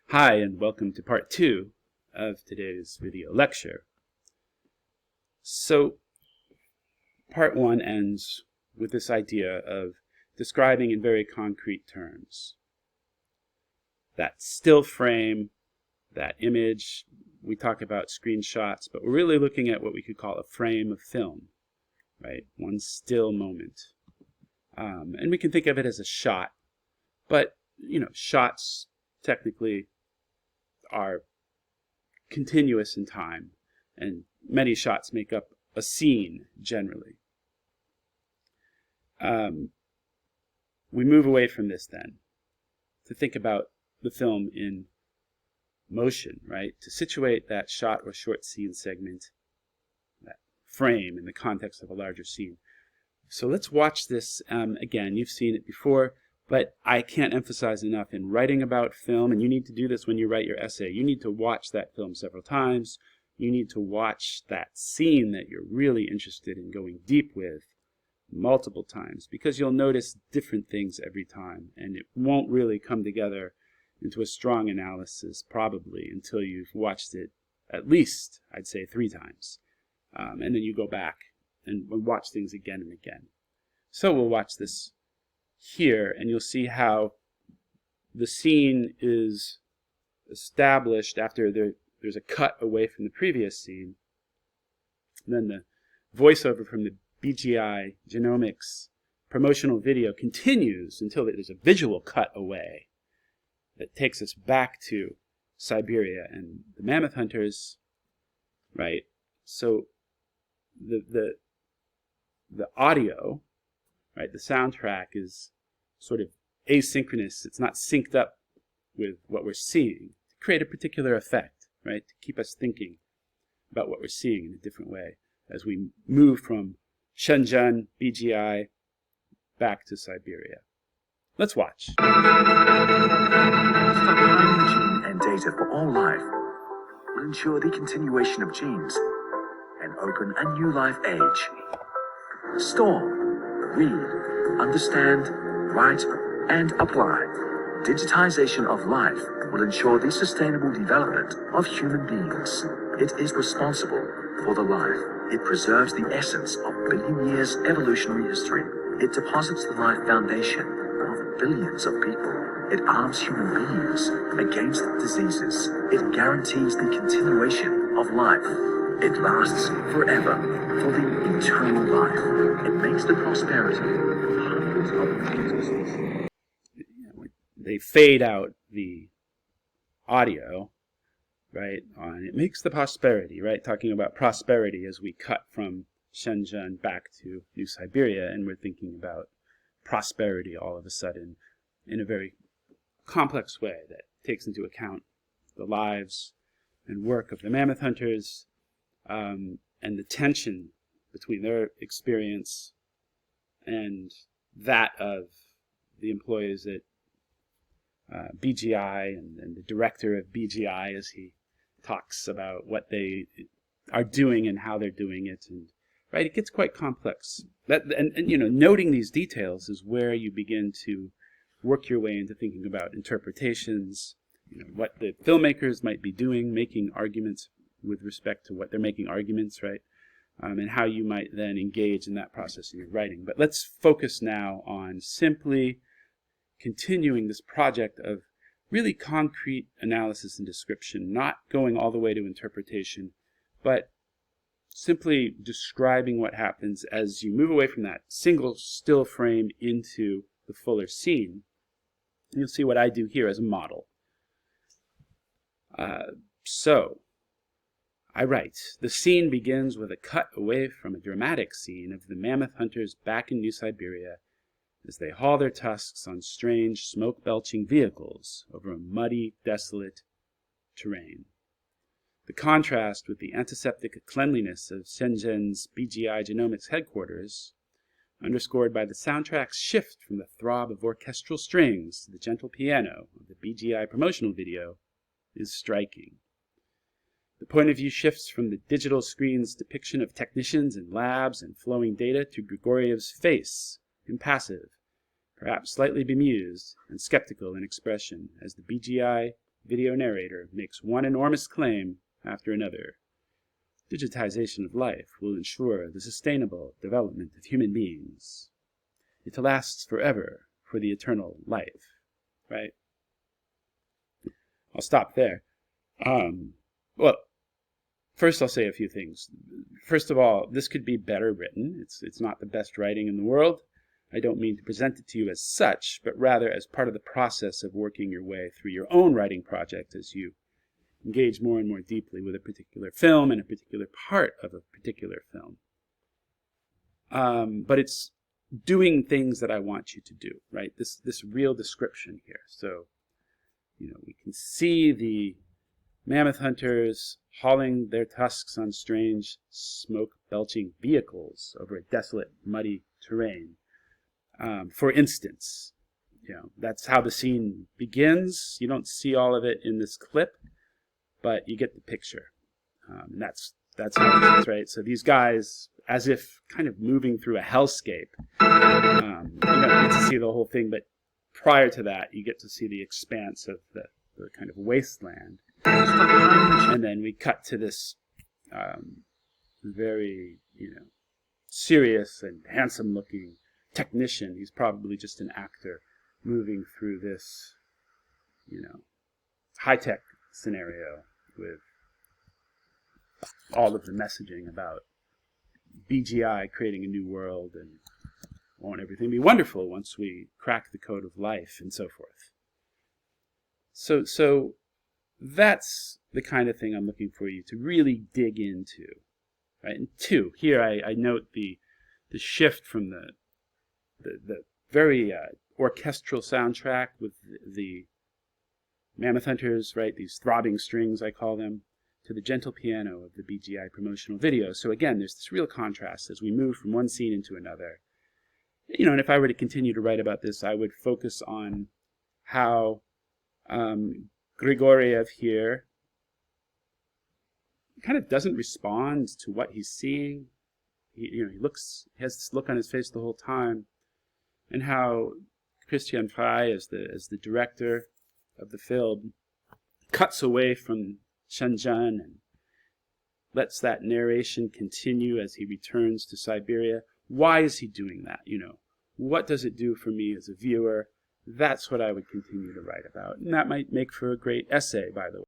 Hi, and welcome to part 2 of today's video lecture. So, part 1 ends with this idea of describing in very concrete terms that still frame, that image. We talk about screenshots, but we're really looking at what we could call a frame of film, right? One still moment. And we can think of it as a shot, but, shots technically are continuous in time, and many shots make up a scene generally. We move away from this then to think about the film in motion, right? To situate that shot or short scene segment, that frame, in the context of a larger scene. So let's watch this again. You've seen it before, but I can't emphasize enough in writing about film, and you need to do this when you write your essay. You need to watch that film several times. You need to watch that scene that you're really interested in going deep with multiple times, because you'll notice different things every time, and it won't really come together into a strong analysis probably until you've watched it at least, I'd say, 3 times. And then you go back and watch things again and again. So we'll watch this here, and you'll see how the scene is established after there's a cut away from the previous scene. And then the voiceover from the BGI Genomics promotional video continues until there's a visual cut away that takes us back to Siberia and the mammoth hunters, right? So the audio, right, the soundtrack is sort of asynchronous. It's not synced up with what we're seeing to create a particular effect, right, to keep us thinking about what we're seeing in a different way as we move from Shenzhen, BGI, back to Siberia. Let's watch. Stockpiling gene and data for all life will ensure the continuation of genes and open a new life age. Store, read, understand, write, and apply. Digitization of life will ensure the sustainable development of human beings. It is responsible for the life. It preserves the essence of billion years evolutionary history. It deposits the life foundation of billions of people. It arms human beings against diseases. It guarantees the continuation of life. It lasts forever for the eternal life. It makes the prosperity of hundreds of millions of species. They fade out the audio, right? It makes the prosperity, right? Talking about prosperity as we cut from Shenzhen back to New Siberia, and we're thinking about prosperity all of a sudden in a very complex way that takes into account the lives and work of the mammoth hunters, and the tension between their experience and that of the employees at BGI and the director of BGI, as he talks about what they are doing and how they're doing it, and right, it gets quite complex. Noting these details is where you begin to work your way into thinking about interpretations, what the filmmakers might be doing, making arguments with respect to what they're making arguments, right? And how you might then engage in that process in your writing. But let's focus now on simply continuing this project of really concrete analysis and description, not going all the way to interpretation, but simply describing what happens as you move away from that single still frame into the fuller scene. You'll see what I do here as a model. So I write, the scene begins with a cut away from a dramatic scene of the mammoth hunters back in New Siberia as they haul their tusks on strange, smoke-belching vehicles over a muddy, desolate terrain. The contrast with the antiseptic cleanliness of Shenzhen's BGI Genomics headquarters, underscored by the soundtrack's shift from the throb of orchestral strings to the gentle piano of the BGI promotional video, is striking. The point of view shifts from the digital screen's depiction of technicians in labs and flowing data to Grigoriev's face, impassive, perhaps slightly bemused and skeptical in expression, as the BGI video narrator makes one enormous claim after another. Digitization of life will ensure the sustainable development of human beings. It lasts forever for the eternal life, right? I'll stop there. Well, first I'll say a few things. First of all, this could be better written. It's not the best writing in the world. I don't mean to present it to you as such, but rather as part of the process of working your way through your own writing project as you engage more and more deeply with a particular film and a particular part of a particular film. But it's doing things that I want you to do, right? This real description here. So, we can see the mammoth hunters hauling their tusks on strange, smoke-belching vehicles over a desolate, muddy terrain. For instance, that's how the scene begins. You don't see all of it in this clip, but you get the picture. And that's how it is, right? So these guys, as if kind of moving through a hellscape, you don't get to see the whole thing, but prior to that, you get to see the expanse of the kind of wasteland. And then we cut to this very, serious and handsome-looking technician. He's probably just an actor moving through this, high-tech scenario with all of the messaging about BGI creating a new world and won't everything be wonderful once we crack the code of life and so forth. So that's the kind of thing I'm looking for you to really dig into, right? And two, here I note the shift from the very orchestral soundtrack with the mammoth hunters, right? These throbbing strings, I call them, to the gentle piano of the BGI promotional video. So again, there's this real contrast as we move from one scene into another. And if I were to continue to write about this, I would focus on how Grigoriev here kind of doesn't respond to what he's seeing. He has this look on his face the whole time, and how Christian Frey, as the director of the film, cuts away from Shenzhen and lets that narration continue as he returns to Siberia. Why is he doing that? What does it do for me as a viewer? That's what I would continue to write about. And that might make for a great essay, by the way.